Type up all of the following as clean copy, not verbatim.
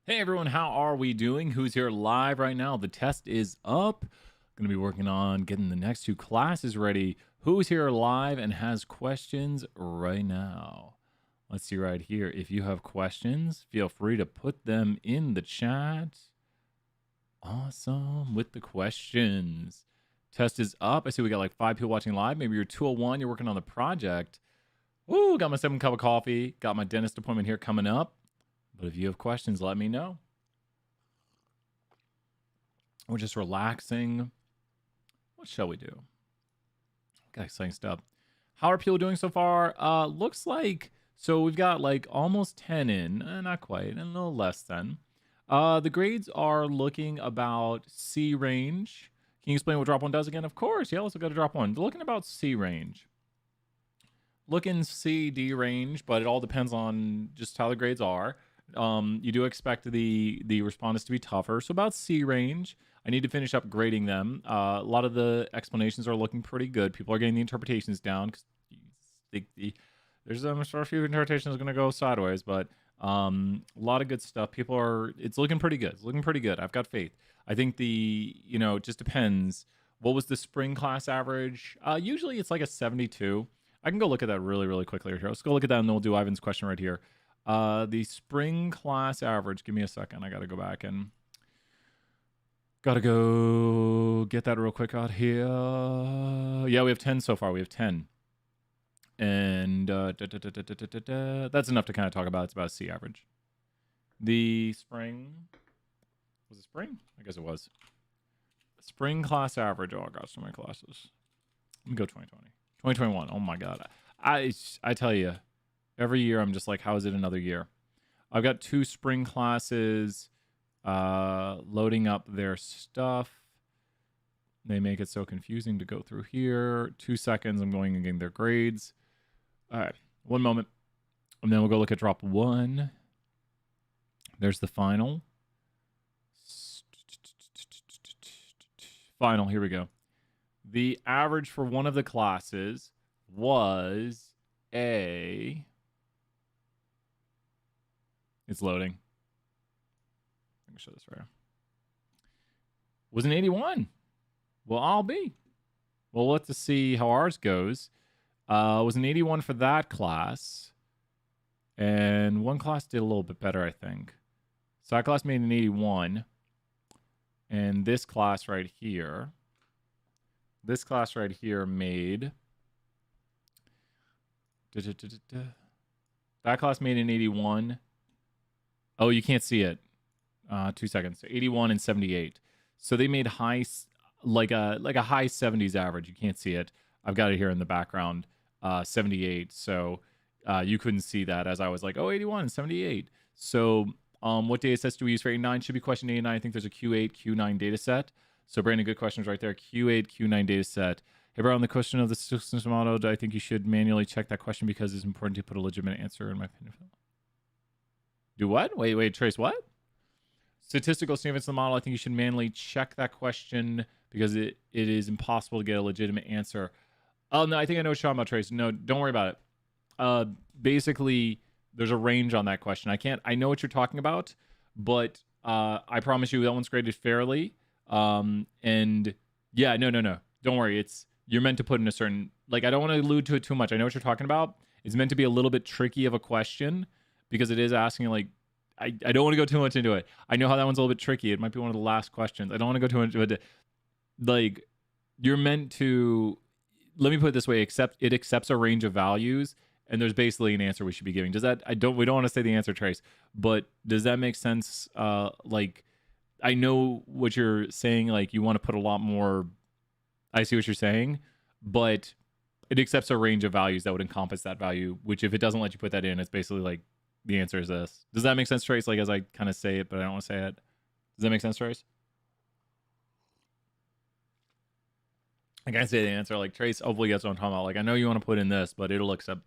Hey everyone, how are we doing? Who's here live right now? The test is up. Going to be working on getting the next two classes ready. Who's here live and has questions right now? Let's see right here. If you have questions, feel free to put them in the chat. Awesome with the questions. Test is up. I see we got like 5 people watching live. Maybe you're 201, you're working on the project. Ooh, got my 7 cup of coffee. Got my dentist appointment here coming up. But if you have questions, let me know. We're just relaxing. What shall we do? Got exciting stuff. How are people doing so far? Looks like, so we've got like almost 10 in. Not quite, and a little less than. The grades are looking about C range. Can you explain what drop 1 does again? Of course, yeah, let's look at a drop 1. Looking about C range. Looking C, D range, but it all depends on just how the grades are. You do expect the respondents to be tougher, so about C range. I need to finish up grading them. A lot of the explanations are looking pretty good. People are getting the interpretations down because there's I'm sure a few interpretations are going to go sideways, but a lot of good stuff. It's looking pretty good. It's looking pretty good. I've got faith. I think it just depends. What was the spring class average? Usually it's like a 72. I can go look at that really, really quickly here. Let's go look at that and then we'll do Ivan's question right here. The spring class average. Give me a second. I got to go back and gotta go get that real quick out here. Yeah, we have 10 so far. We have 10. And that's enough to kind of talk about. It's about a C average. The spring. Was it spring? I guess it was. Spring class average. Oh, I got so many classes. Let me go 2020. 2021. Oh, my God. I tell you. Every year, I'm just like, how is it another year? I've got 2 spring classes loading up their stuff. They make it so confusing to go through here. 2 seconds, I'm going and getting their grades. All right, 1 moment. And then we'll go look at drop 1. There's the final. Final, here we go. The average for one of the classes was a... It's loading. Let me show this right here. Was an 81. Well, I'll be. Well, let's see how ours goes. Was an 81 for that class. And one class did a little bit better, I think. So that class made an 81. And this class right here. This class right here made... That class made an 81. Oh, you can't see it. 2 seconds. So 81 and 78. So they made high, like a high 70s average. You can't see it. I've got it here in the background. 78. So you couldn't see that as I was like, oh, 81 and 78. So what data sets do we use for 89? Should be question 89. I think there's a Q8, Q9 data set. So Brandon, good questions right there. Q8, Q9 data set. Hey, bro, on the question of the statistical model, I think you should manually check that question because it's important to put a legitimate answer in my opinion. Do what? Wait, Trace, what? Statistical significance of the model. I think you should manually check that question because it is impossible to get a legitimate answer. Oh, no, I think I know what you're talking about, Trace. No, don't worry about it. Basically, there's a range on that question. I know what you're talking about, but I promise you that one's graded fairly. And yeah, no. Don't worry. You're meant to put in a certain, like, I don't want to allude to it too much. I know what you're talking about. It's meant to be a little bit tricky of a question. Because it is asking, like, I don't want to go too much into it. I know how that one's a little bit tricky. It might be one of the last questions. I don't want to go too much into it. Like, you're meant to, let me put it this way, it accepts a range of values, and there's basically an answer we should be giving. We don't want to say the answer, Trace, but does that make sense? Like, I know what you're saying, like, you want to put a lot more, I see what you're saying, but it accepts a range of values that would encompass that value, which if it doesn't let you put that in, it's basically like, the answer is this. Does that make sense, Trace? Like, as I kind of say it, but I don't want to say it. Does that make sense, Trace? I can't say the answer. Like, Trace hopefully gets what I'm talking about. Like, I know you want to put in this, but it'll accept,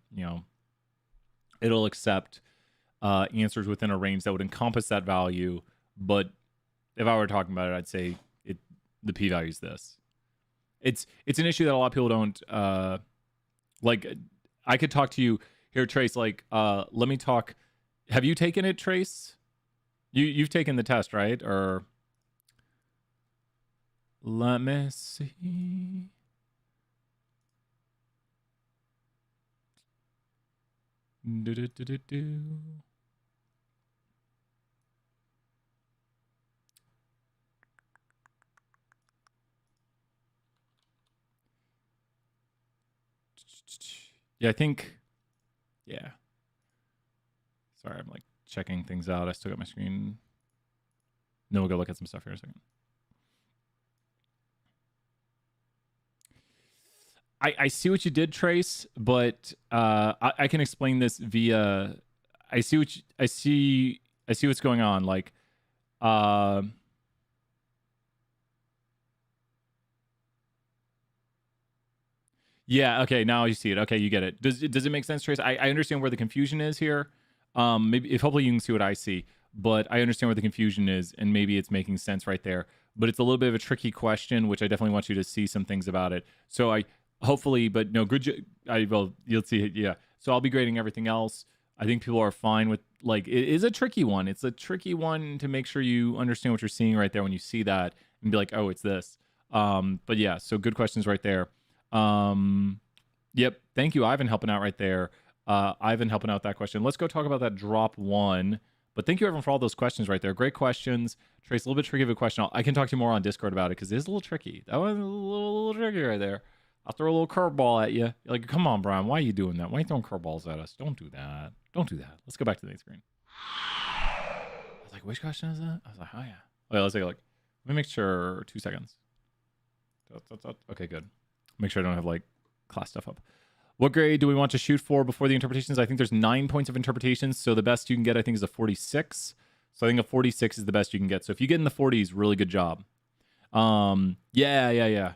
answers within a range that would encompass that value. But if I were talking about it, I'd say the p-value is this. It's an issue that a lot of people don't, like, I could talk to you here, Trace, like, let me talk. Have you taken it, Trace? You've taken the test, right? Or let me see. Yeah, I think. Yeah. Sorry, I'm like checking things out. I still got my screen. No, we'll go look at some stuff here in a second. I see what you did, Trace, but I can explain this via. I see what I see. I see what's going on. Like, yeah. Okay, now you see it. Okay, you get it. Does it make sense, Trace? I understand where the confusion is here. Maybe if hopefully you can see what I see, but I understand where the confusion is, and maybe it's making sense right there. But it's a little bit of a tricky question, which I definitely want you to see some things about it. So I hopefully, but no, good. I will. You'll see it. Yeah. So I'll be grading everything else. I think people are fine with like it is a tricky one. It's a tricky one to make sure you understand what you're seeing right there when you see that and be like, oh, it's this. But yeah, so good questions right there. Yep. Thank you, Ivan, helping out right there. Ivan helping out that question. Let's go talk about that drop one. But thank you, everyone, for all those questions right there. Great questions. Trace, a little bit tricky of a question. I can talk to you more on Discord about it because it is a little tricky. That was a little tricky right there. I'll throw a little curveball at you. You're like, come on, Brian, why are you doing that? Why are you throwing curveballs at us? Don't do that. Don't do that. Let's go back to the main screen. I was like, which question is that? I was like, oh, yeah. Okay, let's take a look. Let me make sure. 2 seconds. Okay, good. Make sure I don't have, like, class stuff up. What grade do we want to shoot for before the interpretations? I think there's 9 points of interpretations, so the best you can get, I think, is a 46. So I think a 46 is the best you can get. So if you get in the 40s, really good job. Yeah.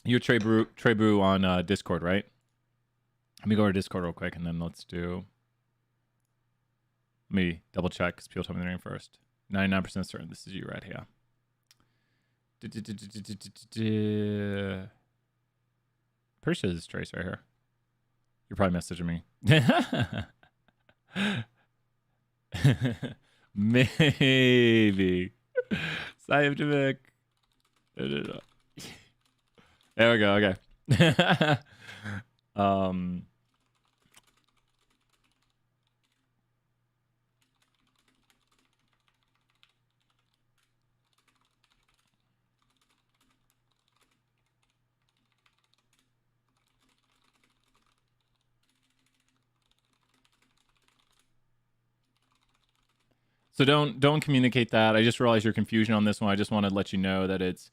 You're Trey Brew on Discord, right? Let me go to Discord real quick, and then let's do... Let me double check, because people tell me their name first. 99% certain this is you right here. Pretty sure this is Trace right here. You're probably messaging me. Maybe. Scientific. There we go. Okay. So don't communicate that. I just realized your confusion on this one. I just want to let you know that it's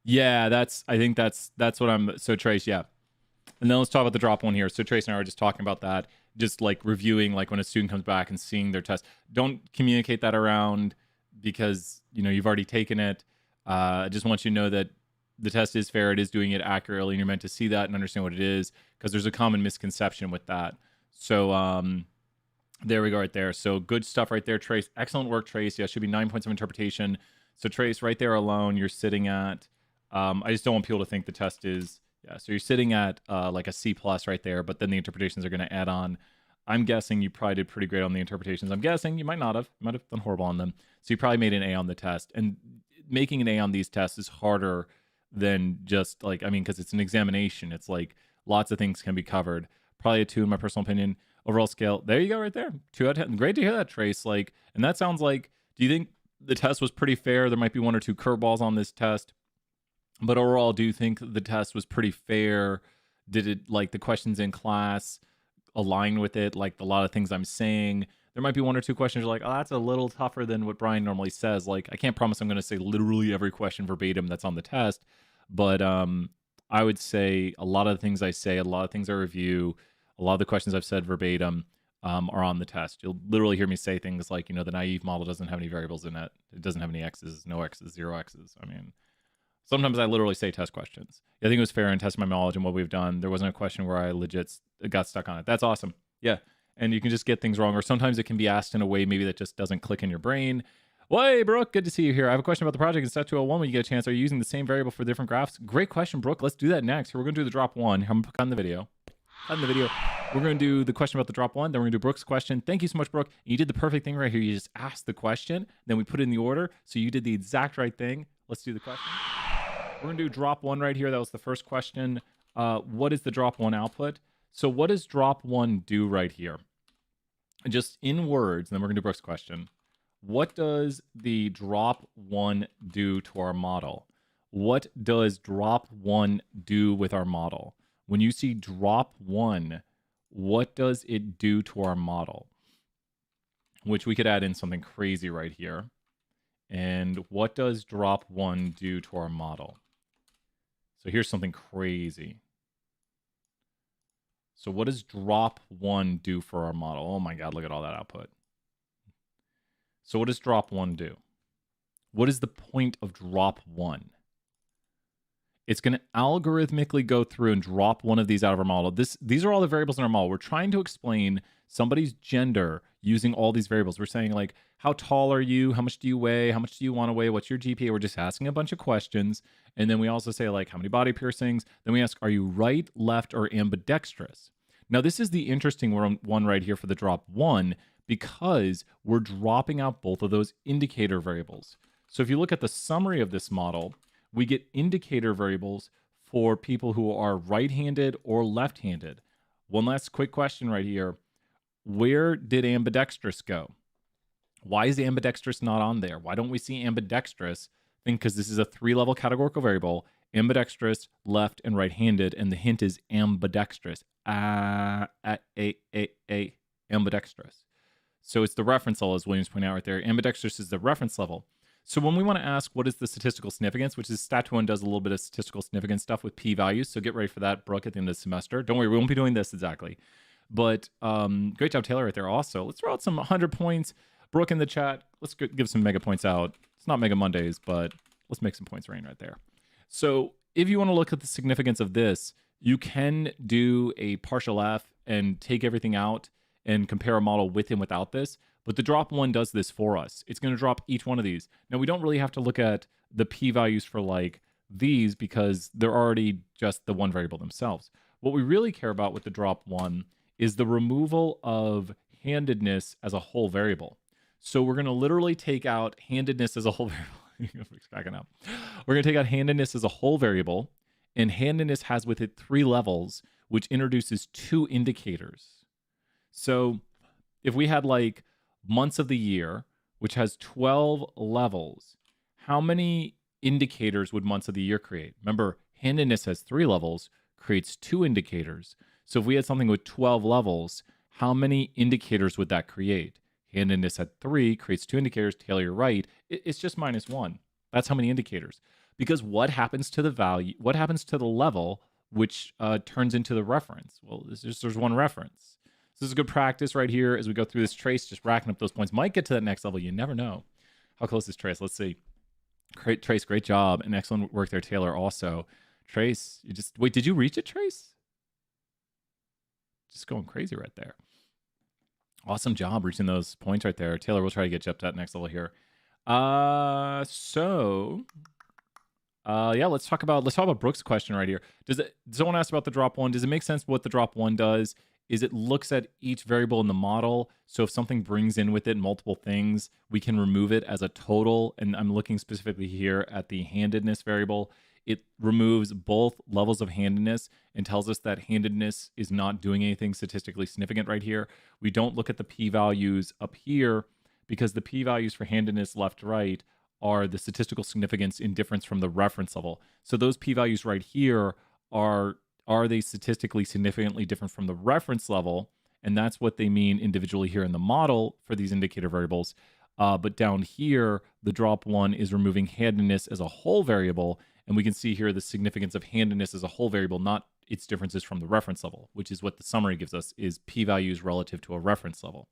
yeah, I think that's what I'm so Trace, yeah. And then let's talk about the drop one here. So Trace and I were just talking about that, just like reviewing like when a student comes back and seeing their test. Don't communicate that around because you've already taken it. I just want you to know that the test is fair. It is doing it accurately, and you're meant to see that and understand what it is because there's a common misconception with that. So there we go right there. So good stuff right there, Trace. Excellent work, Trace. Yeah, should be 9 points of interpretation. So Trace, right there alone, you're sitting at, I just don't want people to think the test is, yeah, so you're sitting at like a C+ right there, but then the interpretations are going to add on. I'm guessing you probably did pretty great on the interpretations. I'm guessing you might not have. You might have done horrible on them. So you probably made an A on the test. And making an A on these tests is harder than just like, I mean, because it's an examination. It's like lots of things can be covered. Probably a 2 in my personal opinion. Overall scale, there you go right there. 2 out of 10. Great to hear that, Trace. Like, and that sounds like, do you think the test was pretty fair? There might be 1 or 2 curveballs on this test. But overall, do you think the test was pretty fair? Did it, like, the questions in class align with it? Like, a lot of things I'm saying. There might be 1 or 2 questions you're like, oh, that's a little tougher than what Brian normally says. Like, I can't promise I'm going to say literally every question verbatim that's on the test. But I would say a lot of the things I say, a lot of things I review, a lot of the questions I've said verbatim are on the test. You'll literally hear me say things like, the naive model doesn't have any variables in it. It doesn't have any X's, no X's, 0 X's. I mean, sometimes I literally say test questions. I think it was fair in testing my knowledge and what we've done. There wasn't a question where I legit got stuck on it. That's awesome. Yeah. And you can just get things wrong, or sometimes it can be asked in a way maybe that just doesn't click in your brain. Well, hey, Brooke, good to see you here. I have a question about the project in Step 201 when you get a chance. Are you using the same variable for different graphs? Great question, Brooke. Let's do that next. We're going to do the drop one. I'm going to put on the video. We're going to do the question about the drop one. Then we're going to do Brooke's question. Thank you so much, Brooke. You did the perfect thing right here. You just asked the question. Then we put it in the order. So you did the exact right thing. Let's do the question. We're going to do drop one right here. That was the first question. What is the drop one output? So what does drop one do right here? Just in words, and then we're going to do Brooke's question. What does the drop one do to our model? What does drop one do with our model? When you see drop one, what does it do to our model? Which we could add in something crazy right here. And what does drop one do to our model? So here's something crazy. So what does drop one do for our model? Oh my God, look at all that output. So what does drop one do? What is the point of drop one? It's going to algorithmically go through and drop one of these out of our model. These are all the variables in our model. We're trying to explain somebody's gender using all these variables. We're saying like, how tall are you? How much do you weigh? How much do you want to weigh? What's your GPA? We're just asking a bunch of questions. And then we also say like, how many body piercings? Then we ask, are you right, left, or ambidextrous? Now, this is the interesting one right here for the drop one, because we're dropping out both of those indicator variables. So if you look at the summary of this model, we get indicator variables for people who are right-handed or left-handed. One last quick question right here. Where did ambidextrous go? Why is ambidextrous not on there? Why don't we see ambidextrous? I think because this is a 3-level categorical variable, ambidextrous, left, and right-handed, and the hint is ambidextrous. Ambidextrous. So it's the reference level, as Williams pointed out right there. Ambidextrous is the reference level. So when we want to ask what is the statistical significance, which is Stat 1 does a little bit of statistical significance stuff with p-values, so get ready for that, Brooke, at the end of the semester. Don't worry, we won't be doing this exactly. But great job, Taylor, right there also. Let's throw out some 100 points. Brooke in the chat, let's give some mega points out. It's not Mega Mondays, but let's make some points rain right there. So if you want to look at the significance of this, you can do a partial F and take everything out and compare a model with and without this. But the drop one does this for us. It's going to drop each one of these. Now, we don't really have to look at the p-values for like these because they're already just the one variable themselves. What we really care about with the drop one is the removal of handedness as a whole variable. So we're going to literally take out handedness as a whole variable. Cracking up. We're going to take out handedness as a whole variable, and handedness has with it 3 levels, which introduces 2 indicators. So if we had like months of the year, which has 12 levels, how many indicators would months of the year create? Remember, handedness has 3 levels, creates 2 indicators. So if we had something with 12 levels, how many indicators would that create? Handedness at 3 creates 2 indicators. Taylor, you're right. It's just -1. That's how many indicators. Because what happens to the value? What happens to the level which turns into the reference? Well, there's one reference. So this is good practice right here as we go through this trace, just racking up those points. Might get to that next level. You never know. How close is Trace? Let's see. Great, Trace, great job. And excellent work there, Taylor, also. Trace, you just... Wait, did you reach it, Trace? Just going crazy right there. Awesome job reaching those points right there. Taylor, we'll try to get you up to that next level here. Yeah, let's talk about Brooke's question right here. Someone asked about the drop one. Does it make sense what the drop one does? Is it looks at each variable in the model. So if something brings in with it multiple things, we can remove it as a total. And I'm looking specifically here at the handedness variable. It removes both levels of handedness and tells us that handedness is not doing anything statistically significant right here. We don't look at the p-values up here because the p-values for handedness left to right are the statistical significance in difference from the reference level. So those p-values right here are they statistically significantly different from the reference level? And that's what they mean individually here in the model for these indicator variables. But down here, the drop one is removing handedness as a whole variable. And we can see here the significance of handedness as a whole variable, not its differences from the reference level, which is what the summary gives us, is p-values relative to a reference level.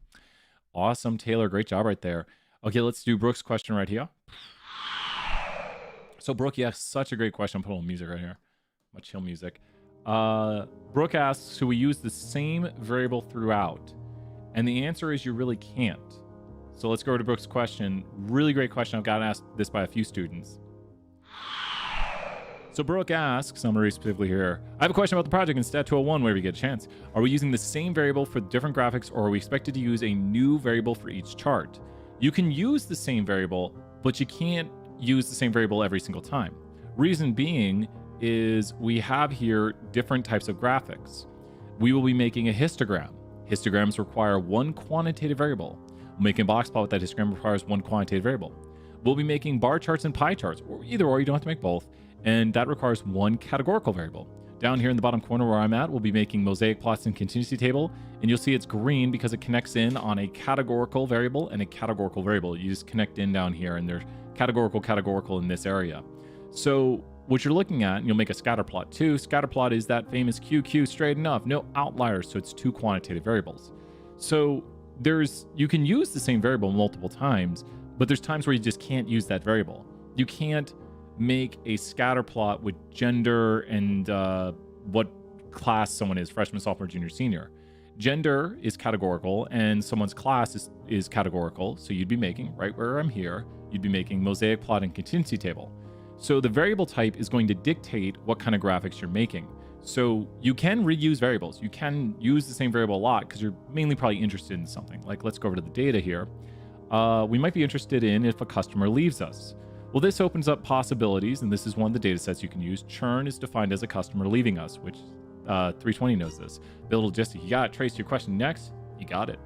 Awesome, Taylor. Great job right there. Okay, let's do Brooke's question right here. So Brooke, yeah, such a great question. I'm putting on music right here. My chill music. Brooke asks, should we use the same variable throughout? And the answer is you really can't. So let's go to Brooke's question. Really great question. I've gotten asked this by a few students. So Brooke asks, I'm going to read specifically here, I have a question about the project in Stat 201 whenever you get a chance. Are we using the same variable for different graphics, or are we expected to use a new variable for each chart? You can use the same variable, but you can't use the same variable every single time. Reason being is we have here different types of graphics. We will be making a histogram. Histograms require one quantitative variable. Making a box plot with that histogram requires one quantitative variable. We'll be making bar charts and pie charts, or either or, you don't have to make both, and that requires one categorical variable. Down here in the bottom corner where I'm at, we'll be making mosaic plots and contingency table, and you'll see it's green because it connects in on a categorical variable and a categorical variable. You just connect in down here, and they're categorical in this area. So what you're looking at, and you'll make a scatter plot too. Scatter plot is that famous QQ straight enough, no outliers, so it's two quantitative variables. So you can use the same variable multiple times, but there's times where you just can't use that variable. You can't make a scatter plot with gender and what class someone is, freshman, sophomore, junior, senior. Gender is categorical and someone's class is categorical. So you'd be making, right where I'm here, you'd be making mosaic plot and contingency table. So the variable type is going to dictate what kind of graphics you're making. So you can reuse variables. You can use the same variable a lot because you're mainly probably interested in something. Like, let's go over to the data here. We might be interested in if a customer leaves us. Well, this opens up possibilities, and this is one of the data sets you can use. Churn is defined as a customer leaving us, which 320 knows this. Build logistic, you got it. Trace your question next, you got it.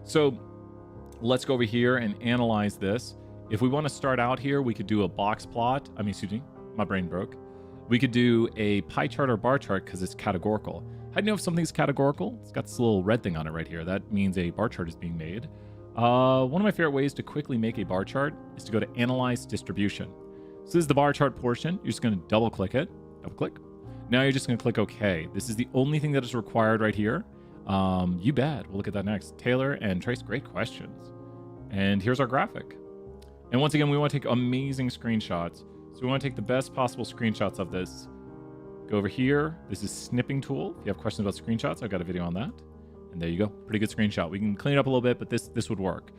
So let's go over here and analyze this. If we want to start out here, we could do a box plot. Excuse me, my brain broke. We could do a pie chart or bar chart because it's categorical. How do you know if something's categorical? It's got this little red thing on it right here. That means a bar chart is being made. One of my favorite ways to quickly make a bar chart is to go to Analyze Distribution. So this is the bar chart portion. You're just going to double click it. Double click. Now you're just going to click OK. This is the only thing that is required right here. You bet. We'll look at that next. Taylor and Trace, great questions. And here's our graphic. And once again, we want to take amazing screenshots. So we want to take the best possible screenshots of this. Go over here. This is snipping tool. If you have questions about screenshots, I've got a video on that. And there you go. Pretty good screenshot. We can clean it up a little bit, but this would work.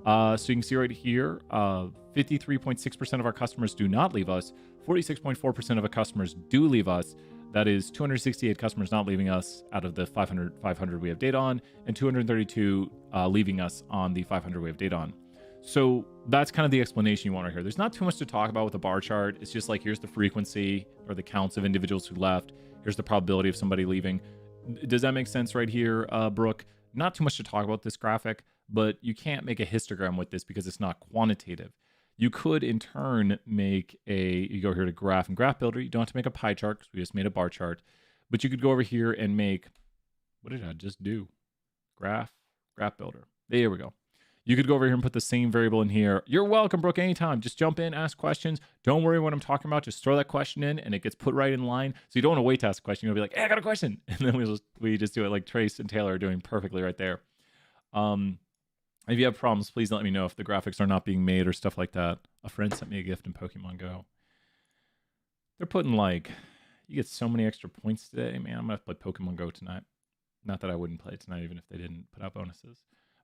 So you can see right here, 53.6% of our customers do not leave us. 46.4% of our customers do leave us. That is 268 customers not leaving us out of the 500 we have data on, and 232 leaving us on the 500 we have data on. So that's kind of the explanation you want right here. There's not too much to talk about with a bar chart. It's just like, here's the frequency or the counts of individuals who left. Here's the probability of somebody leaving. Does that make sense right here, Brooke? Not too much to talk about this graphic, but you can't make a histogram with this because it's not quantitative. You could, in turn, you go here to graph and graph builder. You don't have to make a pie chart because we just made a bar chart. But you could go over here and make, what did I just do? Graph builder. There we go. You could go over here and put the same variable in here. You're welcome, Brooke, anytime. Just jump in, ask questions. Don't worry what I'm talking about. Just throw that question in and it gets put right in line. So you don't want to wait to ask a question. You'll be like, hey, I got a question. And then we just do it like Trace and Taylor are doing perfectly right there. If you have problems, please let me know if the graphics are not being made or stuff like that. A friend sent me a gift in Pokemon Go. They're putting you get so many extra points today, man. I'm going to play Pokemon Go tonight. Not that I wouldn't play it tonight, even if they didn't put out bonuses.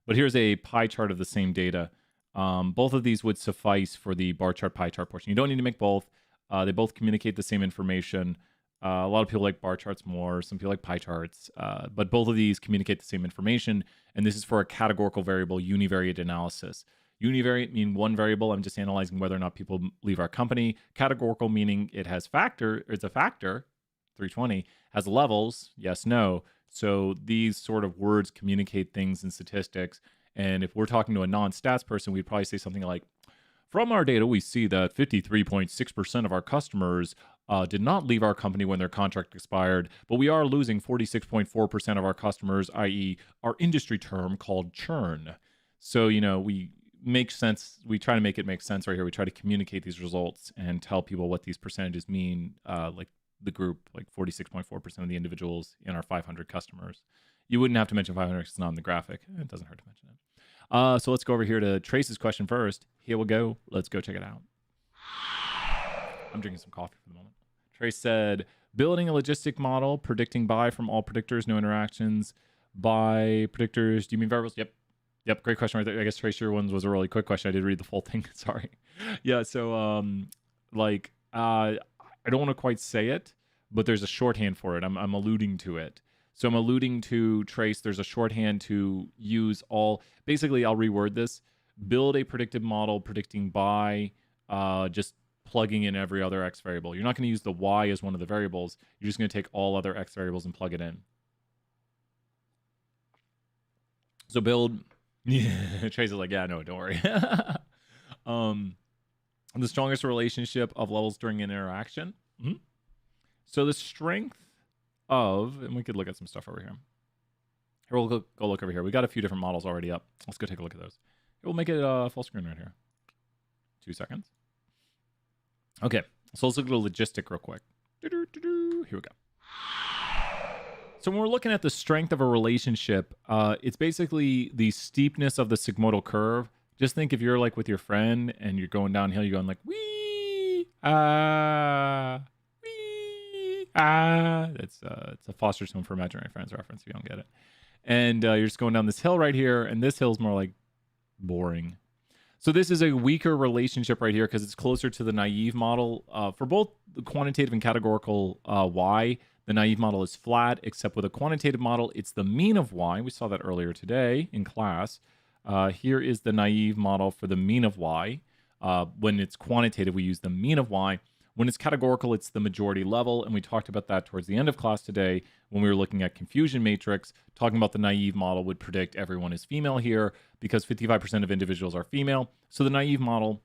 But here's a pie chart of the same data. Both of these would suffice for the bar chart, pie chart portion. You don't need to make both. They both communicate the same information. A lot of people like bar charts more. Some people like pie charts. But both of these communicate the same information. And this is for a categorical variable univariate analysis. Univariate mean one variable. I'm just analyzing whether or not people leave our company. Categorical meaning it's a factor. 320 has levels. Yes, no. So these sort of words communicate things in statistics. And if we're talking to a non-stats person, we'd probably say something like, from our data, we see that 53.6% of our customers did not leave our company when their contract expired, but we are losing 46.4% of our customers, i.e. our industry term called churn. So, we make sense. We try to make it make sense right here. We try to communicate these results and tell people what these percentages mean, like the group, like 46.4% of the individuals in our 500 customers. You wouldn't have to mention 500 because it's not in the graphic. It doesn't hurt to mention it. So let's go over here to Trace's question first. Here we go. Let's go check it out. I'm drinking some coffee for the moment. Trace said, building a logistic model, predicting buy from all predictors, no interactions. By predictors, do you mean variables? Yep, great question right there. I guess Trace, your one was a really quick question. I did read the full thing. Sorry. Yeah, so I I don't want to quite say it, but there's a shorthand for it. I'm alluding to it. So I'm alluding to trace. There's a shorthand to use all. Basically, I'll reword this. Build a predictive model predicting by just plugging in every other x variable. You're not going to use the y as one of the variables. You're just going to take all other x variables and plug it in. So build. Yeah, Trace is like, yeah, no, don't worry. The strongest relationship of levels during an interaction. Mm-hmm. So the strength of, and we could look at some stuff over here. Here, we'll go look over here. We got a few different models already up. Let's go take a look at those. We'll make it full screen right here. 2 seconds. Okay, so let's look at the logistic real quick. Here we go. So when we're looking at the strength of a relationship, it's basically the steepness of the sigmoidal curve. Just think if you're like with your friend and you're going downhill, you're going like, wee, ah, wee, ah. It's a Foster's Home for Imaginary Friends reference if you don't get it. And you're just going down this hill right here, and this hill's more like boring. So this is a weaker relationship right here because it's closer to the naive model. For both the quantitative and categorical y, the naive model is flat, except with a quantitative model, it's the mean of y. We saw that earlier today in class. Here is the naive model for the mean of y. When it's quantitative, we use the mean of y. When it's categorical, it's the majority level, and we talked about that towards the end of class today when we were looking at confusion matrix, talking about the naive model would predict everyone is female here because 55% of individuals are female. So the naive model,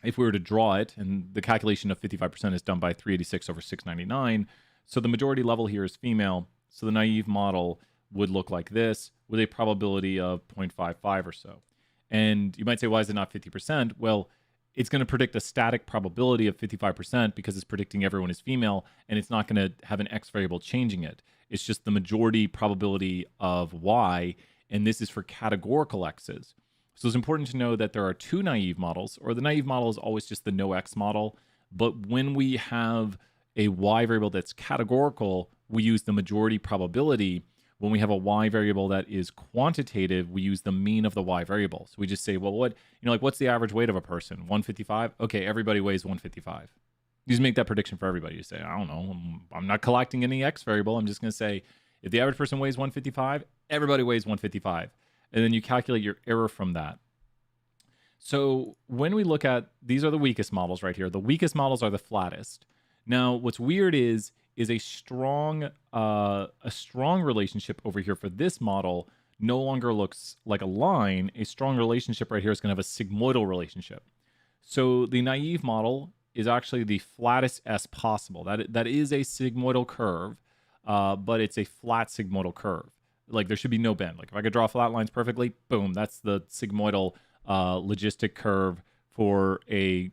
if we were to draw it, and the calculation of 55% is done by 386 over 699, so the majority level here is female, so the naive model would look like this with a probability of 0.55 or so. And you might say, why is it not 50%? Well, it's going to predict a static probability of 55% because it's predicting everyone is female, and it's not going to have an x variable changing it. It's just the majority probability of y, and this is for categorical x's. So it's important to know that there are 2 naive models, or the naive model is always just the no x model, but when we have a y variable that's categorical, we use the majority probability. When we have a y variable that is quantitative, we use the mean of the y variable. So we just say, well, what's the average weight of a person? 155? Okay, everybody weighs 155. You just make that prediction for everybody. You say, I don't know, I'm not collecting any x variable. I'm just going to say, if the average person weighs 155, everybody weighs 155. And then you calculate your error from that. So when we look at, these are the weakest models right here. The weakest models are the flattest. Now, what's weird is a strong relationship over here for this model no longer looks like a line. A strong relationship right here is going to have a sigmoidal relationship. So the naive model is actually the flattest S possible. That is a sigmoidal curve, but it's a flat sigmoidal curve. Like there should be no bend. Like if I could draw flat lines perfectly, boom, that's the sigmoidal logistic curve for a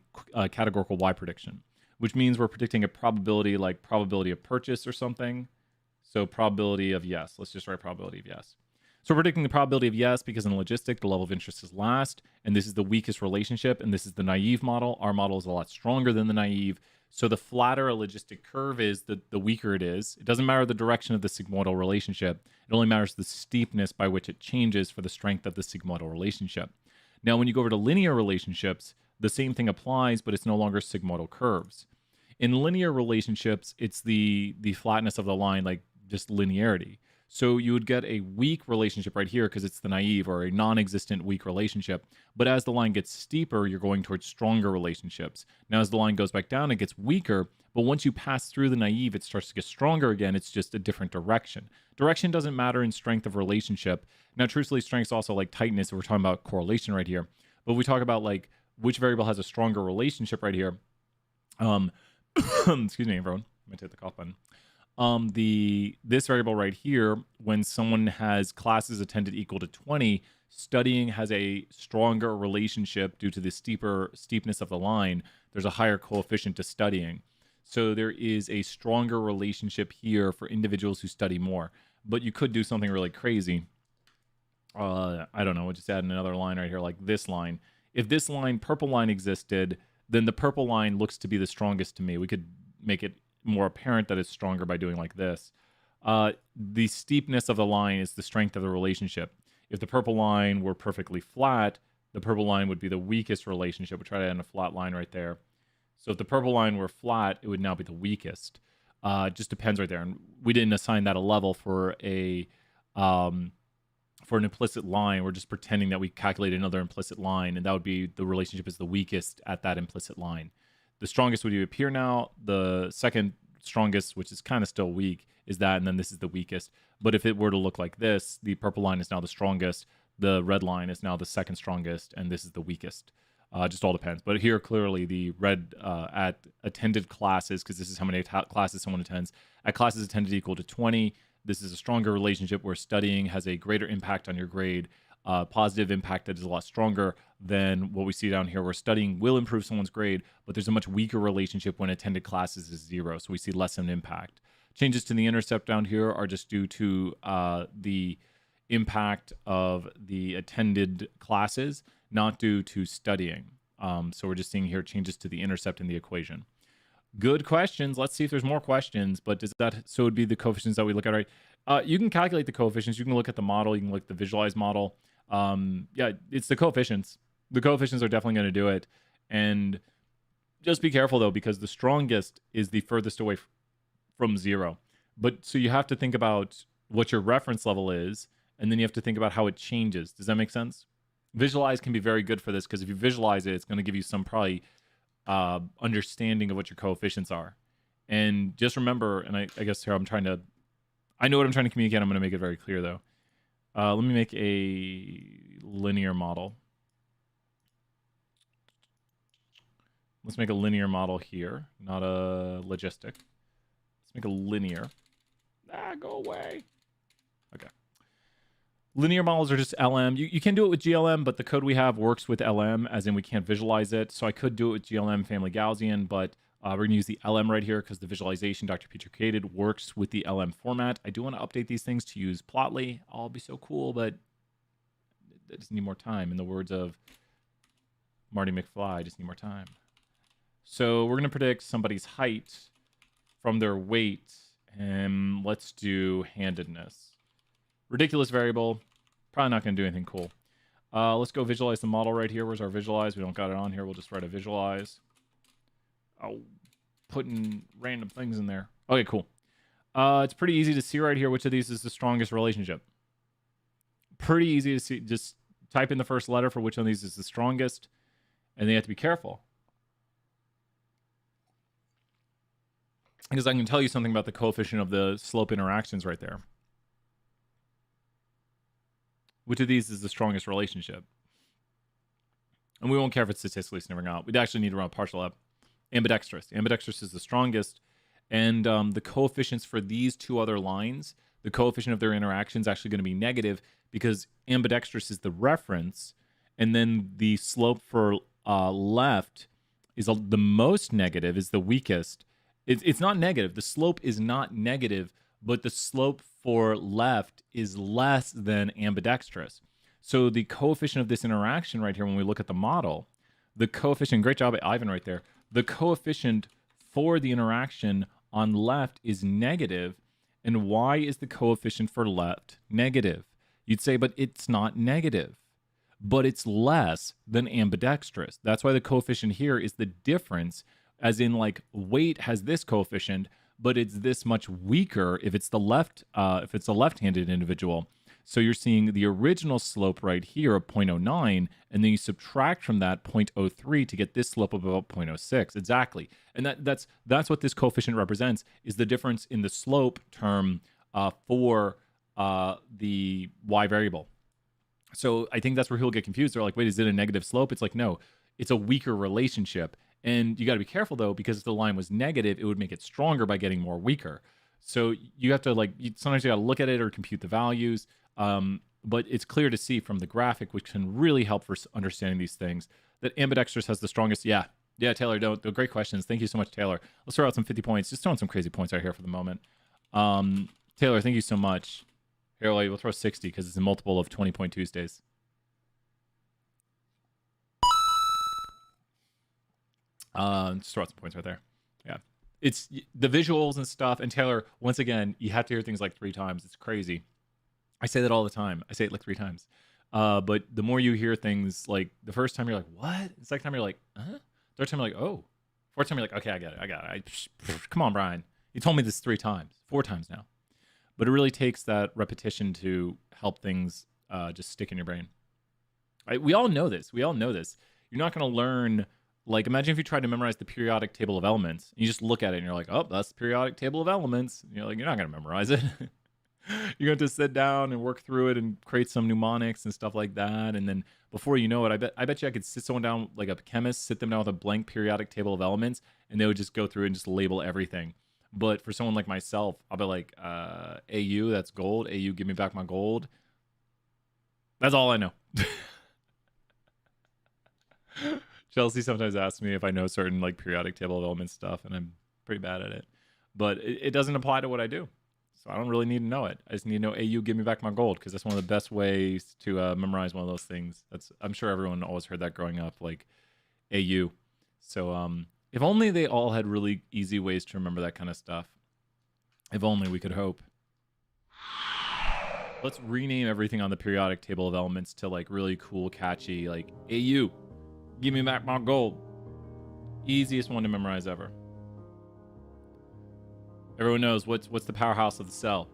categorical Y prediction, which means we're predicting a probability like probability of purchase or something. So probability of yes. Let's just write probability of yes. So we're predicting the probability of yes because in logistic, the level of interest is last, and this is the weakest relationship, and this is the naive model. Our model is a lot stronger than the naive. So the flatter a logistic curve is, the weaker it is. It doesn't matter the direction of the sigmoidal relationship. It only matters the steepness by which it changes for the strength of the sigmoidal relationship. Now, when you go over to linear relationships, the same thing applies, but it's no longer sigmoidal curves. In linear relationships, it's the flatness of the line, like just linearity. So you would get a weak relationship right here because it's the naive, or a non-existent weak relationship. But as the line gets steeper, you're going towards stronger relationships. Now, as the line goes back down, it gets weaker. But once you pass through the naive, it starts to get stronger again. It's just a different direction. Direction doesn't matter in strength of relationship. Now, truthfully, strength's also like tightness. If we're talking about correlation right here. But we talk about like which variable has a stronger relationship right here. Excuse me, everyone. I'm going to hit the cough button. This variable right here, when someone has classes attended equal to 20, studying has a stronger relationship due to the steepness of the line. There's a higher coefficient to studying. So there is a stronger relationship here for individuals who study more. But you could do something really crazy. I don't know, we'll just add another line right here, like this line. If this line, purple line, existed, then the purple line looks to be the strongest to me. We could make it more apparent that it's stronger by doing like this. The steepness of the line is the strength of the relationship. If the purple line were perfectly flat, the purple line would be the weakest relationship. We'll try to add a flat line right there. So if the purple line were flat, it would now be the weakest. It just depends right there. And we didn't assign that a level for an implicit line. We're just pretending that we calculated another implicit line, and that would be the relationship is the weakest at that implicit line. The strongest would appear now. The second strongest, which is kind of still weak, is that, and then this is the weakest. But if it were to look like this, the purple line is now the strongest, the red line is now the second strongest, and this is the weakest. Just all depends. But here, clearly, the red at attended classes, because this is how many classes someone attends, at classes attended equal to 20. This is a stronger relationship where studying has a greater impact on your grade, positive impact that is a lot stronger than what we see down here, where studying will improve someone's grade, but there's a much weaker relationship when attended classes is 0. So we see less of an impact. Changes to the intercept down here are just due to the impact of the attended classes, not due to studying. So we're just seeing here changes to the intercept in the equation. Good questions. Let's see if there's more questions. But does that, so it would be the coefficients that we look at, right? You can calculate the coefficients. You can look at the model. You can look at the visualized model. Yeah, it's the coefficients. The coefficients are definitely going to do it. And just be careful, though, because the strongest is the furthest away from 0. But so you have to think about what your reference level is, and then you have to think about how it changes. Does that make sense? Visualize can be very good for this, because if you visualize it, it's going to give you some probably understanding of what your coefficients are. And just remember, and I guess here I know what I'm trying to communicate. I'm going to make it very clear, though. Let me make a linear model. Let's make a linear model here, not a logistic. Let's make a linear. Go away. Okay. Linear models are just LM. You can do it with GLM, but the code we have works with LM, as in we can't visualize it. So I could do it with GLM family Gaussian, but we're going to use the LM right here because the visualization Dr. Petrie created works with the LM format. I do want to update these things to use Plotly. I'll be so cool, but I just need more time. In the words of Marty McFly, I just need more time. So we're going to predict somebody's height from their weight, and let's do handedness. Ridiculous variable. Probably not going to do anything cool. Let's go visualize the model right here. Where's our visualize? We don't got it on here. We'll just write a visualize. Oh, putting random things in there. Okay, cool. It's pretty easy to see right here which of these is the strongest relationship. Pretty easy to see. Just type in the first letter for which one of these is the strongest, and then you have to be careful. Because I can tell you something about the coefficient of the slope interactions right there. Which of these is the strongest relationship? And we won't care if it's statistically significant or not. We'd actually need to run a partial up. Ambidextrous. Ambidextrous is the strongest. And the coefficients for these two other lines, the coefficient of their interaction is actually going to be negative because ambidextrous is the reference. And then the slope for left is the most negative, is the weakest. It's not negative. The slope is not negative, but the slope for left is less than ambidextrous. So the coefficient of this interaction right here, when we look at the model, the coefficient, great job at Ivan right there, the coefficient for the interaction on left is negative. And why is the coefficient for left negative? You'd say, but it's not negative, but it's less than ambidextrous. That's why the coefficient here is the difference, as in like weight has this coefficient, but it's this much weaker if it's the left, if it's a left-handed individual. So you're seeing the original slope right here of 0.09, and then you subtract from that 0.03 to get this slope of about 0.06. Exactly. And that's what this coefficient represents, is the difference in the slope term for the y variable. So I think that's where he'll get confused. They're like, wait, is it a negative slope? It's like, no, it's a weaker relationship. And you got to be careful, though, because if the line was negative, it would make it stronger by getting more weaker. So you have to, like, sometimes you got to look at it or compute the values. But it's clear to see from the graphic, which can really help for understanding these things, that ambidextrous has the strongest. Yeah, Taylor, great questions. Thank you so much, Taylor. Let's throw out some 50 points. Just throwing some crazy points out here for the moment. Taylor, thank you so much. Here, we'll throw 60 because it's a multiple of 20-point Tuesdays. Just throw out some points right there. Yeah. It's the visuals and stuff. And Taylor, once again, you have to hear things like 3 times. It's crazy. I say that all the time. I say it like 3 times. But the more you hear things, like the first time you're like, what? The second time you're like, huh? Third time you're like, oh. Fourth time, you're like, okay, I get it. Come on, Brian. You told me this 4 times now. But it really takes that repetition to help things just stick in your brain. We all know this. You're not going to learn, like, imagine if you tried to memorize the periodic table of elements. You just look at it and you're like, oh, that's the periodic table of elements. And you're like, you're not going to memorize it. You're going to sit down and work through it and create some mnemonics and stuff like that. And then before you know it, I bet you I could sit someone down, like a chemist, sit them down with a blank periodic table of elements, and they would just go through and just label everything. But for someone like myself, I'll be like, AU, that's gold. AU, give me back my gold. That's all I know. Chelsea sometimes asks me if I know certain like periodic table of elements stuff, and I'm pretty bad at it. But it doesn't apply to what I do. So I don't really need to know it. I just need to know AU, give me back my gold, because that's one of the best ways to memorize one of those things. I'm sure everyone always heard that growing up, like AU. So if only they all had really easy ways to remember that kind of stuff. If only we could hope. Let's rename everything on the periodic table of elements to like really cool, catchy, like AU, give me back my gold. Easiest one to memorize ever. Everyone knows what's the powerhouse of the cell.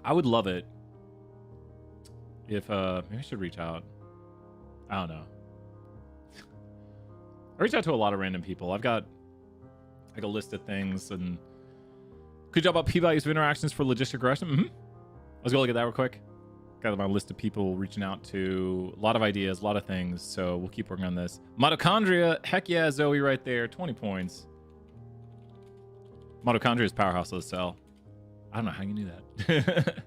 I would love it if maybe I should reach out. I don't know. I reach out to a lot of random people. I've got like a list of things, and could you talk about p-values of interactions for logistic regression? Let's go look at that real quick. Got my list of people reaching out to a lot of ideas, a lot of things. So we'll keep working on this. Mitochondria, heck yeah, Zoe, right there, 20 points. Mitochondria is powerhouse of the cell. I don't know how you knew that.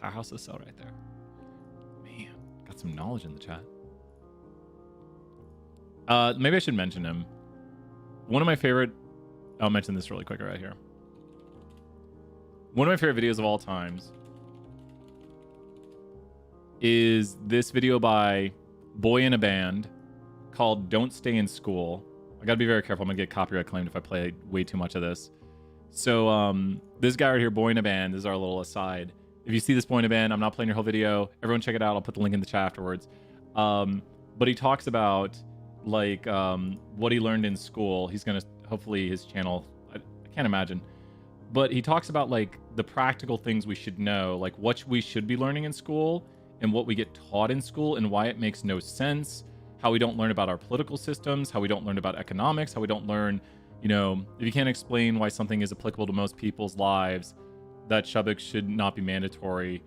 Powerhouse of the cell right there. Man, got some knowledge in the chat. Maybe I should mention him. One of my favorite, I'll mention this really quick right here. One of my favorite videos of all times is this video by Boy in a Band called Don't Stay in School. I gotta be very careful. I'm gonna get copyright claimed if I play way too much of this. So this guy right here, Boy in a Band, this is our little aside. If you see this Boy in a Band, I'm not playing your whole video. Everyone check it out. I'll put the link in the chat afterwards. But he talks about like what he learned in school. He's gonna, hopefully his channel, I can't imagine. But he talks about like the practical things we should know, like what we should be learning in school and what we get taught in school and why it makes no sense, how we don't learn about our political systems, how we don't learn about economics, how we don't learn, you know, if you can't explain why something is applicable to most people's lives, that Shubik should not be mandatory.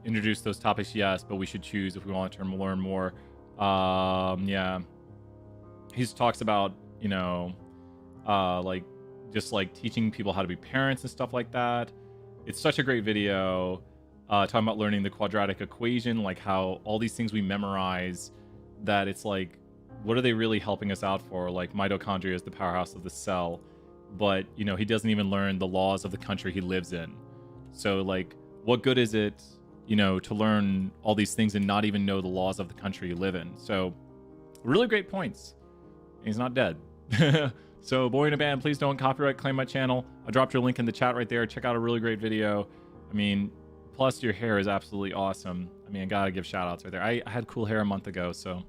Introduce those topics, yes, but we should choose if we want to learn more. Yeah. He talks about, you know, like, just like teaching people how to be parents and stuff like that. It's such a great video talking about learning the quadratic equation, like how all these things we memorize, that it's like, what are they really helping us out for? Like mitochondria is the powerhouse of the cell, but you know, he doesn't even learn the laws of the country he lives in. So like, what good is it, you know, to learn all these things and not even know the laws of the country you live in? So really great points. He's not dead. So, Boy in a Band, please don't copyright claim my channel. I dropped your link in the chat right there. Check out a really great video. I mean, plus your hair is absolutely awesome. I mean, I gotta give shout outs right there. I had cool hair a month ago, so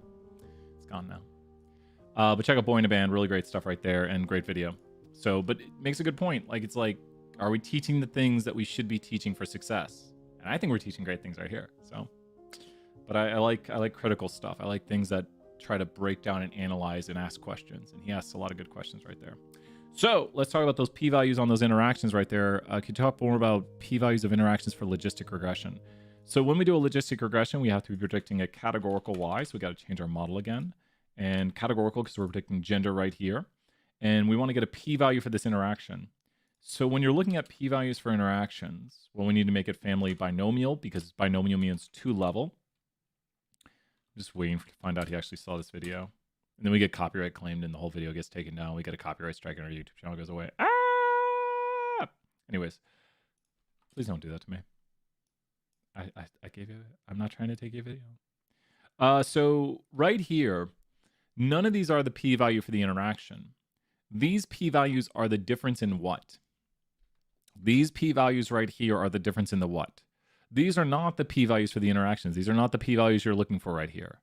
it's gone now. But check out Boy in a Band, really great stuff right there, and great video. So, but it makes a good point. Like, it's like, are we teaching the things that we should be teaching for success? And I think we're teaching great things right here. So, but I like critical stuff. I like things that try to break down and analyze and ask questions, and he asks a lot of good questions right there. So let's talk about those p-values on those interactions right there. Could you talk more about p-values of interactions for logistic regression? So when we do a logistic regression, we have to be predicting a categorical y, so we got to change our model again, and categorical because we're predicting gender right here, and we want to get a p-value for this interaction. So when you're looking at p-values for interactions, well, we need to make it family binomial, because binomial means 2-level. I'm just waiting to find out he actually saw this video. And then we get copyright claimed and the whole video gets taken down. We get a copyright strike and our YouTube channel goes away. Ah! Anyways, please don't do that to me. I gave you, I'm not trying to take your video. So right here, none of these are the p-value for the interaction. These p-values are the difference in what? These p-values right here are the difference in the what? These are not the p-values for the interactions. These are not the p-values you're looking for right here.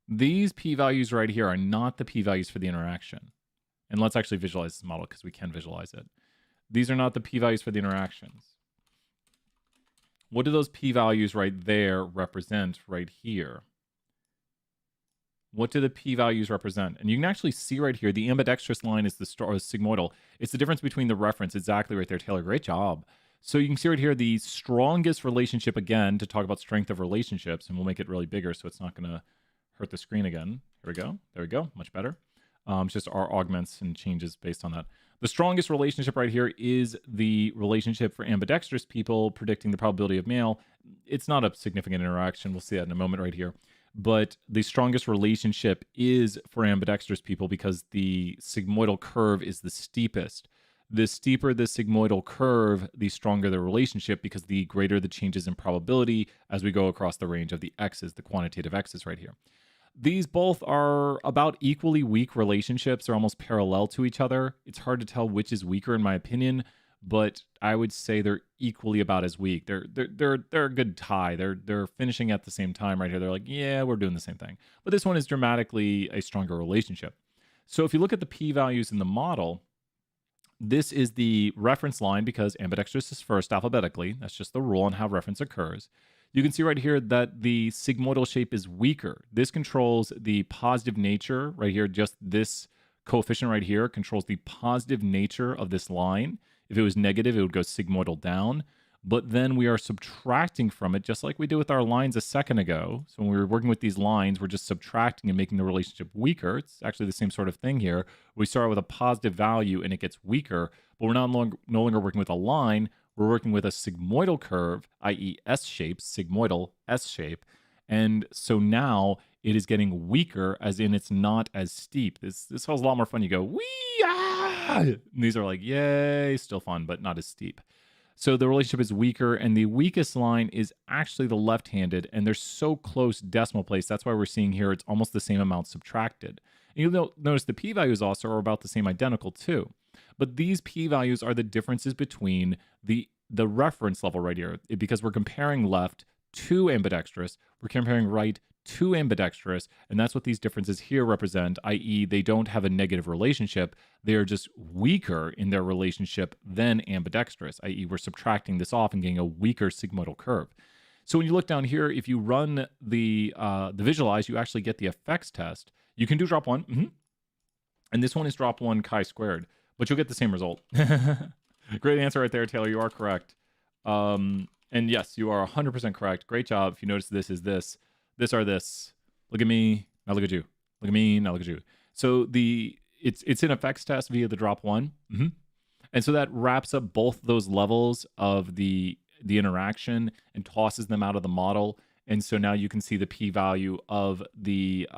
These p-values right here are not the p-values for the interaction. And let's actually visualize this model because we can visualize it. These are not the p-values for the interactions. What do those p-values right there represent right here? What do the p-values represent? And you can actually see right here, the ambidextrous line is the sigmoidal. It's the difference between the reference. Exactly right there, Taylor. Great job. So you can see right here, the strongest relationship, again, to talk about strength of relationships, and we'll make it really bigger so it's not going to hurt the screen again. Here we go. There we go. Much better. It's just our augments and changes based on that. The strongest relationship right here is the relationship for ambidextrous people, predicting the probability of male. It's not a significant interaction. We'll see that in a moment right here. But the strongest relationship is for ambidextrous people because the sigmoidal curve is the steepest. The steeper the sigmoidal curve, the stronger the relationship because the greater the changes in probability as we go across the range of the x's, the quantitative x's right here. These both are about equally weak relationships. They're almost parallel to each other. It's hard to tell which is weaker in my opinion, but I would say they're equally about as weak. They're a good tie. They're finishing at the same time right here. They're like, yeah, we're doing the same thing. But this one is dramatically a stronger relationship. So if you look at the p-values in the model, this is the reference line because ambidextrous is first alphabetically. That's just the rule on how reference occurs. You can see right here that the sigmoidal shape is weaker. This controls the positive nature right here. Just this coefficient right here controls the positive nature of this line. If it was negative, it would go sigmoidal down. But then we are subtracting from it, just like we did with our lines a second ago. So when we were working with these lines, we're just subtracting and making the relationship weaker. It's actually the same sort of thing here. We start with a positive value and it gets weaker, but we're no longer working with a line. We're working with a sigmoidal curve, i.e. S shape, sigmoidal S shape. And so now it is getting weaker, as in it's not as steep. This has a lot more fun. You go, wee, ah! And these are like, yay, still fun, but not as steep. So the relationship is weaker, and the weakest line is actually the left-handed, and they're so close decimal place. That's why we're seeing here it's almost the same amount subtracted. And you'll notice the p-values also are about the same, identical too. But these p-values are the differences between the reference level right here. Because we're comparing left to ambidextrous, we're comparing right to ambidextrous, and that's what these differences here represent, i.e. they don't have a negative relationship. They are just weaker in their relationship than ambidextrous, i.e. we're subtracting this off and getting a weaker sigmoidal curve. So when you look down here, if you run the visualize, you actually get the effects test. You can do drop one, and this one is drop one chi-squared, but you'll get the same result. Great answer right there, Taylor. You are correct. And yes, you are 100% correct. Great job. If you notice, this is this. This are this. Look at me. Now look at you. Look at me. Now look at you. So it's an effects test via the drop one. And so that wraps up both those levels of the interaction and tosses them out of the model. And so now you can see the p-value of the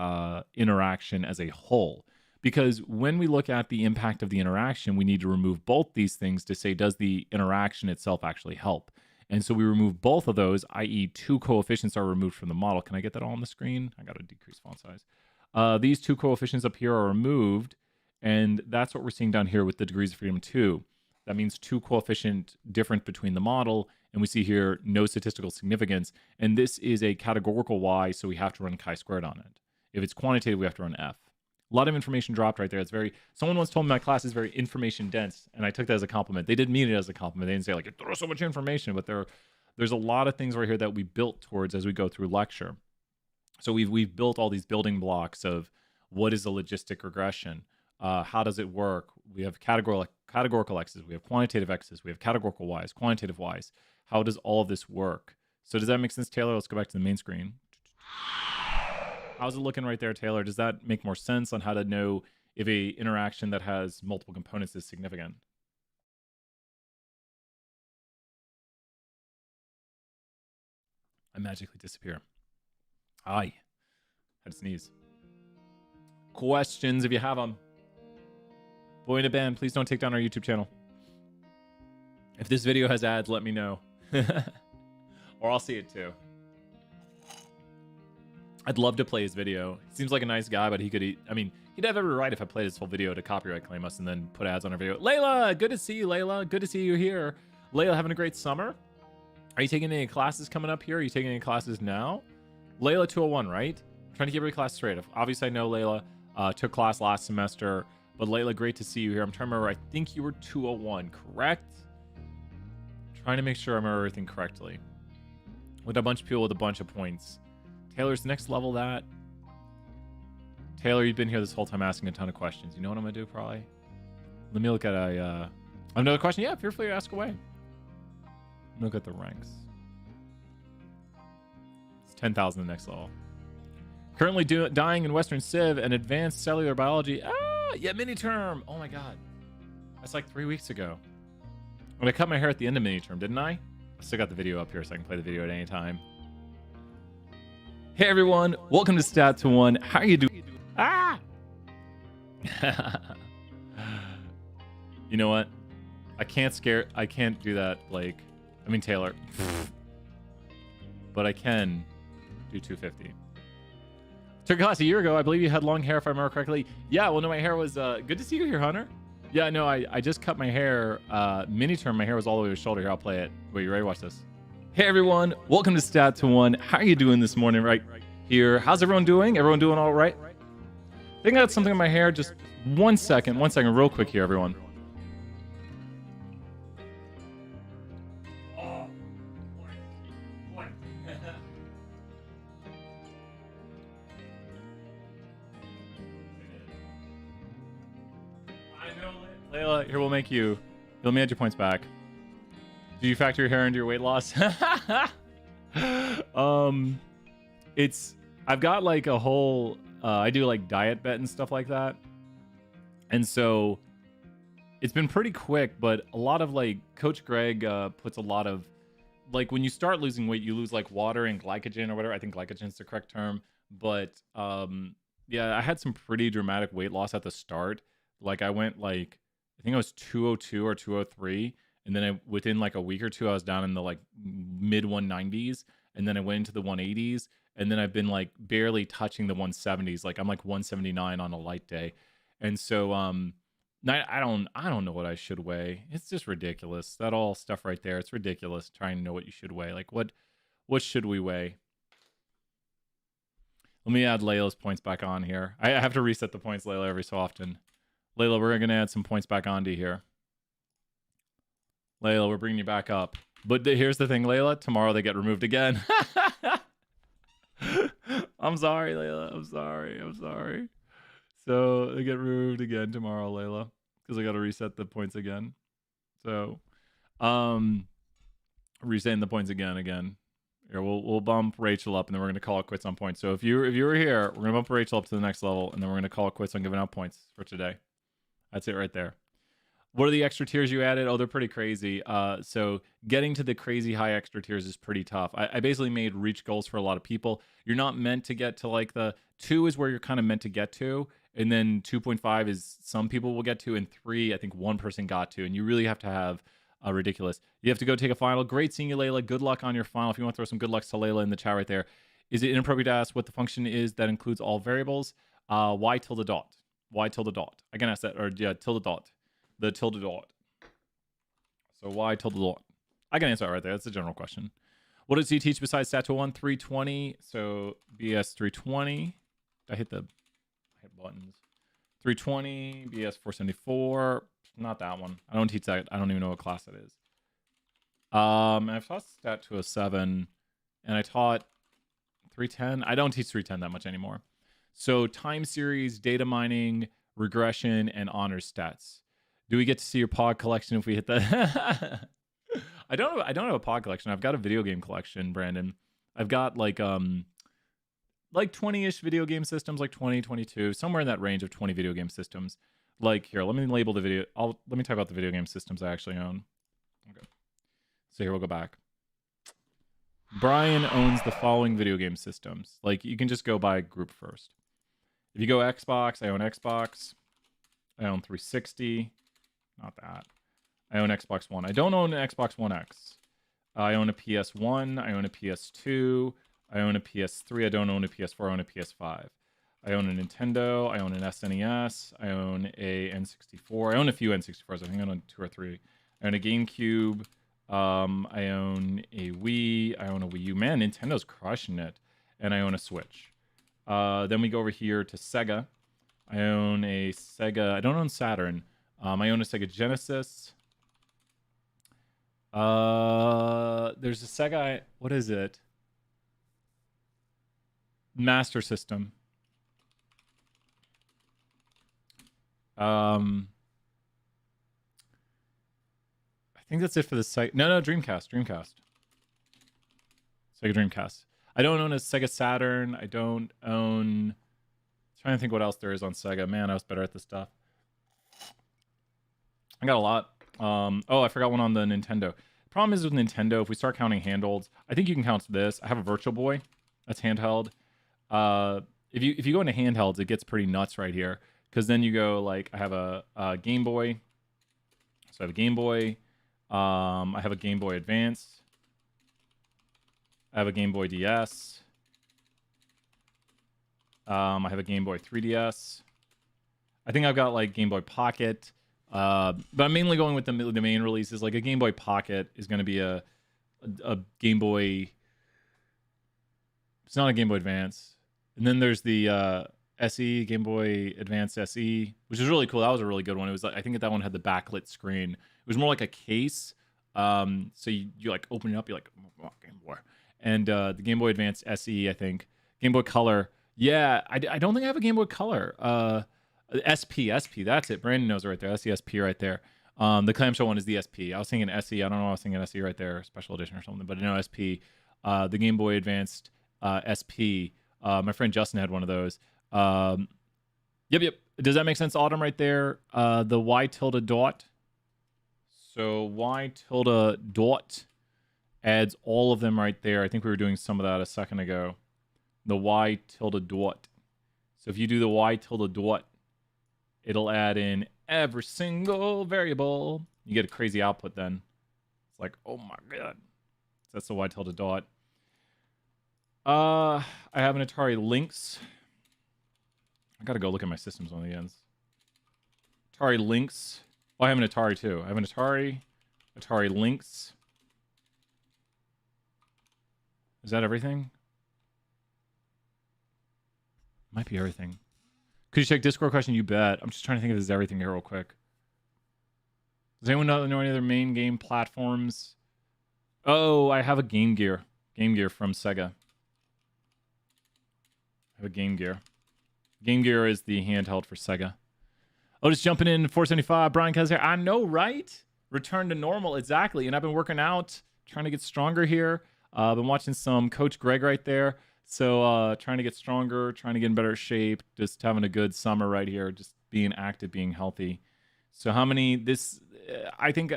interaction as a whole. Because when we look at the impact of the interaction, we need to remove both these things to say, does the interaction itself actually help? And so we remove both of those, i.e. two coefficients are removed from the model. Can I get that all on the screen? I got to decrease font size. These two coefficients up here are removed, and that's what we're seeing down here with the degrees of freedom 2. That means two coefficient difference between the model, and we see here no statistical significance. And this is a categorical Y, so we have to run chi-squared on it. If it's quantitative, we have to run F. A lot of information dropped right there. It's very, someone once told me my class is very information dense, and I took that as a compliment. They didn't mean it as a compliment. They didn't say like, there's so much information, but there's a lot of things right here that we built towards as we go through lecture. So we've built all these building blocks of what is a logistic regression, how does it work? We have categorical x's, we have quantitative x's, we have categorical y's, quantitative y's. How does all of this work? So does that make sense, Taylor? Let's go back to the main screen. How's it looking right there, Taylor? Does that make more sense on how to know if a interaction that has multiple components is significant? I magically disappear. Aye. Had to sneeze. Questions if you have them. Boy in a band, please don't take down our YouTube channel. If this video has ads, let me know. Or I'll see it too. I'd love to play his video. He seems like a nice guy, but he could, I mean, he'd have every right if I played his full video to copyright claim us and then put ads on our video. Layla, good to see you, Layla. Good to see you here. Layla, having a great summer? Are you taking any classes coming up here? Are you taking any classes now? Layla 201, right? I'm trying to get every class straight. Obviously, I know Layla took class last semester, but Layla, great to see you here. I'm trying to remember. I think you were 201, correct? Trying to make sure I remember everything correctly. With a bunch of people with a bunch of points. Taylor's next level that. Taylor, you've been here this whole time asking a ton of questions. You know what I'm going to do, probably? Let me look at another question. Yeah, feel free to ask away. Look at the ranks. It's 10,000 the next level. Currently dying in Western Civ and advanced cellular biology. Yeah, mini-term. Oh my god. That's like 3 weeks ago. When I cut my hair at the end of mini-term, didn't I? I still got the video up here so I can play the video at any time. Hey everyone, welcome to Stat to One. How are you doing? Ah! You know what? I can't do that, Blake. I mean, Taylor. But I can do 250. Took a class a year ago. I believe you had long hair, if I remember correctly. Yeah, well, no, my hair was... good to see you here, Hunter. Yeah, no, I just cut my hair. Mini-term, my hair was all the way to the shoulder. Here, I'll play it. Wait, you ready? Watch this. Hey, everyone. Welcome to Stat to One. How are you doing this morning right here? How's everyone doing? Everyone doing all right? I think I got something in my hair. Just 1 second. 1 second, real quick here, everyone. Layla, here we'll make you. Let me add your points back. Do you factor your hair into your weight loss? I've got like a whole. I do like diet bet and stuff like that, and so it's been pretty quick. But a lot of like Coach Greg puts a lot of like when you start losing weight, you lose like water and glycogen or whatever. I think glycogen is the correct term, but yeah, I had some pretty dramatic weight loss at the start. Like I went like. I think I was 202 or 203, and then within like a week or two, I was down in the like mid 190s, and then I went into the 180s, and then I've been like barely touching the 170s. Like I'm like 179 on a light day, and so I don't know what I should weigh. It's just ridiculous. That all stuff right there. It's ridiculous trying to know what you should weigh. Like what should we weigh? Let me add Layla's points back on here. I have to reset the points, Layla, every so often. Layla, we're going to add some points back onto here. Layla, we're bringing you back up. But here's the thing, Layla. Tomorrow they get removed again. I'm sorry, Layla. I'm sorry. So they get removed again tomorrow, Layla. Because I got to reset the points again. So, resetting the points again. Here, we'll bump Rachel up, and then we're going to call it quits on points. So if you were here, we're going to bump Rachel up to the next level, and then we're going to call it quits on giving out points for today. That's it right there. What are the extra tiers you added? Oh, they're pretty crazy. So getting to the crazy high extra tiers is pretty tough. I basically made reach goals for a lot of people. You're not meant to get to like the 2 is where you're kind of meant to get to. And then 2.5 is some people will get to. And 3, I think one person got to. And you really have to have a ridiculous. You have to go take a final. Great seeing you, Layla. Good luck on your final. If you want to throw some good lucks to Layla in the chat right there. Is it inappropriate to ask what the function is that includes all variables? Y tilde dot. Y tilde dot. I can ask that. Or yeah, tilde dot. The tilde dot. So y tilde dot. I can answer that right there. That's a general question. What does he teach besides Stat 1? 320. So BS 320. I hit buttons. 320. BS 474. Not that one. I don't teach that. I don't even know what class it is. And I've taught Stat 207. And I taught 310. I don't teach 310 that much anymore. So time series, data mining, regression, and honors stats. Do we get to see your pod collection if we hit that? I don't have a pod collection. I've got a video game collection, Brandon. I've got like 20-ish video game systems, like 20, 22, somewhere in that range of 20 video game systems. Like here, let me label the video. Let me talk about the video game systems I actually own. Okay. So here we'll go back. Brian owns the following video game systems. Like you can just go by group first. If you go Xbox, I own Xbox. I own 360. Not that. I own Xbox One. I don't own an Xbox One X. I own a PS1. I own a PS2. I own a PS3. I don't own a PS4. I own a PS5. I own a Nintendo. I own an SNES. I own a N64. I own a few N64s. I think I own 2 or 3. I own a GameCube. I own a Wii. I own a Wii U. Man, Nintendo's crushing it. And I own a Switch. Then we go over here to Sega. I own a Sega. I don't own Saturn. I own a Sega Genesis. There's a Sega. What is it? Master System. I think that's it for the site. No, Dreamcast. Sega Dreamcast. I don't own a Sega Saturn. I don't own... Trying to think what else there is on Sega. Man, I was better at this stuff. I got a lot. Oh, I forgot one on the Nintendo. Problem is with Nintendo, if we start counting handhelds, I think you can count this. I have a Virtual Boy. That's handheld. If you go into handhelds, it gets pretty nuts right here. Because then you go, like, I have a Game Boy. So I have a Game Boy. I have a Game Boy Advance. I have a Game Boy DS. I have a Game Boy 3DS. I think I've got, like, Game Boy Pocket. But I'm mainly going with the main releases. Like, a Game Boy Pocket is going to be a Game Boy... It's not a Game Boy Advance. And then there's the SE, Game Boy Advance SE, which is really cool. That was a really good one. It was, I think that one had the backlit screen. It was more like a case. So you like open it up, you're like, oh, Game Boy. And the Game Boy Advance SE, I think. Game Boy Color. Yeah, I don't think I have a Game Boy Color. SP, that's it. Brandon knows it right there. That's the SP right there. The clamshell one is the SP. I was thinking SE. I don't know. I was thinking SE right there, special edition or something. But no, SP. The Game Boy Advanced SP. My friend Justin had one of those. Yep. Does that make sense? Autumn right there. The Y tilde dot. So Y tilde dot adds all of them right there. I think we were doing some of that a second ago. The Y tilde dot. So if you do the Y tilde dot, it'll add in every single variable. You get a crazy output then. It's like, oh my god. That's the Y tilde dot. I have an Atari Lynx. I gotta go look at my systems on the ends. Atari Lynx. Oh, I have an Atari too. I have an Atari Lynx. Is that everything? Might be everything. Could you check Discord question? You bet. I'm just trying to think if there's everything here real quick. Does anyone know any other main game platforms? Oh, I have a Game Gear. Game Gear from Sega. I have a Game Gear. Game Gear is the handheld for Sega. Oh, just jumping in 475. Brian Kez here. I know, right? Return to normal, exactly. And I've been working out, trying to get stronger here. I've been watching some Coach Greg right there. So trying to get stronger, trying to get in better shape, just having a good summer right here, just being active, being healthy. So how many, I think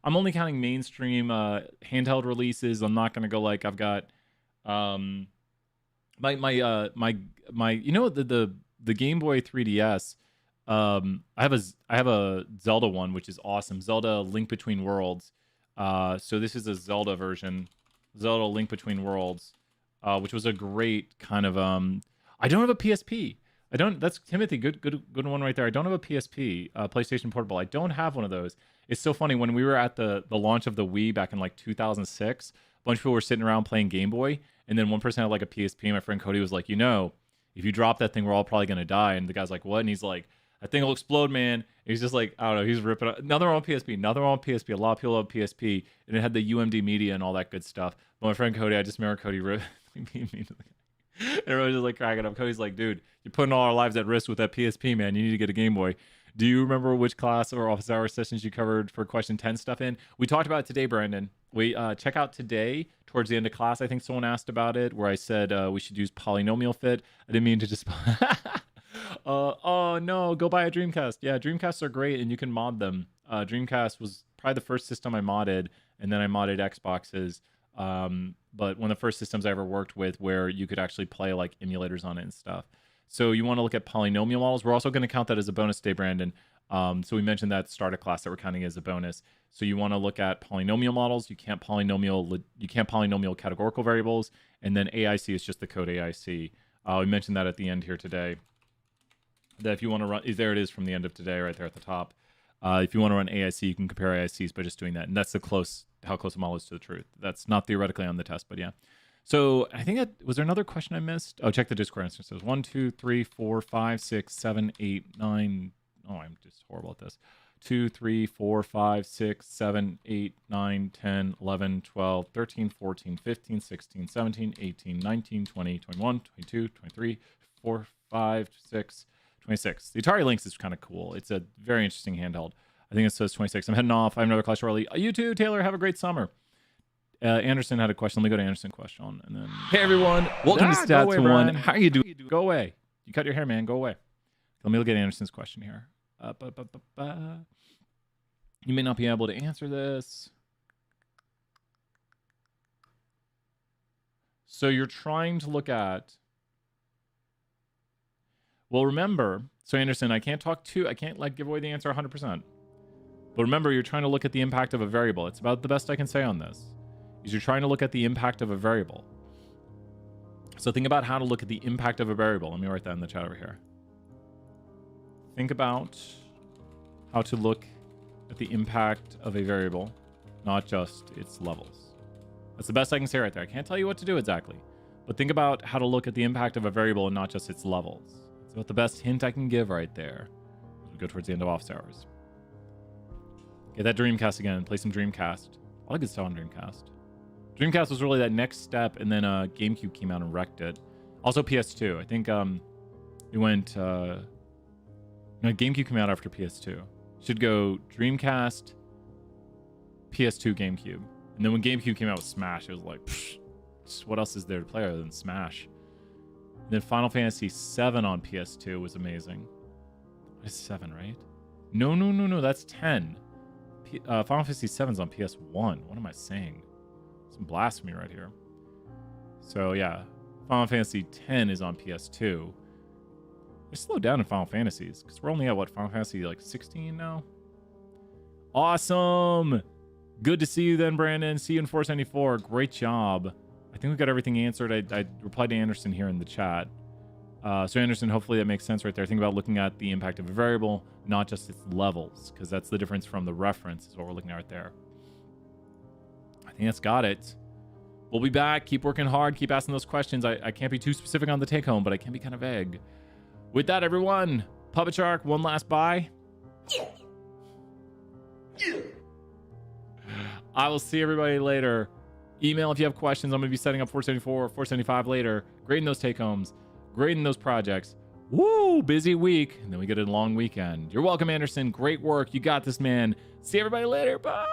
I'm only counting mainstream handheld releases. I'm not going to go like I've got my you know, the Game Boy 3DS. I have a Zelda one, which is awesome. Zelda Link Between Worlds. So this is a Zelda version. Zelda Link Between Worlds. Which was a great kind of I don't have a PSP. That's Timothy, good one right there. I don't have a PSP, PlayStation Portable. I don't have one of those. It's so funny, when we were at the launch of the Wii back in like 2006, a bunch of people were sitting around playing Game Boy, and then one person had like a PSP, and my friend Cody was like, you know, if you drop that thing, we're all probably gonna die. And the guy's like, what? And he's like, that thing will explode, man. And he's just like, I don't know, he's ripping up. Another one on PSP. A lot of people love PSP, and it had the UMD media and all that good stuff. But my friend Cody, I just remember Cody everyone's just like cracking up. Cody's like, dude, you're putting all our lives at risk with that PSP, man. You need to get a Game Boy. Do you remember which class or office hour sessions you covered for question 10 stuff in? We talked about it today, Brandon. We check out today towards the end of class. I think someone asked about it, where I said we should use polynomial fit. I didn't mean to just oh no, go buy a Dreamcast. Yeah, Dreamcasts are great and you can mod them. Dreamcast was probably the first system I modded, and then I modded Xboxes. But one of the first systems I ever worked with where you could actually play like emulators on it and stuff. So you want to look at polynomial models. We're also going to count that as a bonus today, Brandon. So we mentioned that starter class that we're counting as a bonus. So you want to look at polynomial models. You can't polynomial categorical variables, and then AIC is just the code AIC. We mentioned that at the end here today. That if you want to run, there it is from the end of today, right there at the top. If you want to run AIC, you can compare AICs by just doing that. And that's how close a model is to the truth. That's not theoretically on the test, but yeah. So I think was there another question I missed? Oh, check the Discord answer. It says 1, 2, 3, 4, 5, 6, 7, 8, 9. Oh, I'm just horrible at this. 2, 3, 4, 5, 6, 7, 8, 9, 10, 11, 12, 13, 14, 15, 16, 17, 18, 19, 20, 21, 22, 23, 4, 5, 6, 26. The Atari Lynx is kind of cool. It's a very interesting handheld. I think it says 26. I'm heading off. I have another class shortly. You too, Taylor. Have a great summer. Anderson had a question. Let me go to Anderson's question. And then, hey, everyone. Welcome to Stats One. How are you doing? Go away. You cut your hair, man. Go away. Let me look at Anderson's question here. You may not be able to answer this. So you're trying to look at... Well, remember... So, Anderson, I can't give away the answer 100%. But remember, you're trying to look at the impact of a variable. It's about the best I can say on this. Is you're trying to look at the impact of a variable. So think about how to look at the impact of a variable. Let me write that in the chat over here. Think about how to look at the impact of a variable, not just its levels. That's the best I can say right there. I can't tell you what to do exactly, but think about how to look at the impact of a variable and not just its levels. It's about the best hint I can give right there as we go towards the end of office hours. Get that Dreamcast again. Play some Dreamcast. I like good stuff on Dreamcast. Dreamcast was really that next step, and then GameCube came out and wrecked it. Also PS2. I think it went... No, GameCube came out after PS2. Should go Dreamcast, PS2, GameCube. And then when GameCube came out with Smash, it was like, psh, what else is there to play other than Smash? And then Final Fantasy VII on PS2 was amazing. It's 7, right? No, that's 10. Final Fantasy VII's on PS1. What am I saying? Some blasphemy right here. So yeah, Final Fantasy X is on PS2. They slowed down in Final Fantasies because we're only at what, Final Fantasy like 16 now? Awesome! Good to see you then, Brandon. See you in 474. Great job. I think we got everything answered. I replied to Anderson here in the chat. So Anderson, hopefully that makes sense right there. Think about looking at the impact of a variable, not just its levels, because that's the difference from the reference is what we're looking at right there. I think that's got it. We'll be back. Keep working hard. Keep asking those questions. I can't be too specific on the take home, but I can be kind of vague. With that, everyone, Puppet Shark, one last bye. I will see everybody later. Email if you have questions. I'm going to be setting up 474 or 475 later. Grading those take homes. Grading those projects. Woo! Busy week. And then we get a long weekend. You're welcome, Anderson. Great work. You got this, man. See everybody later. Bye.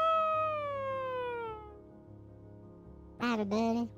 Bye, everybody.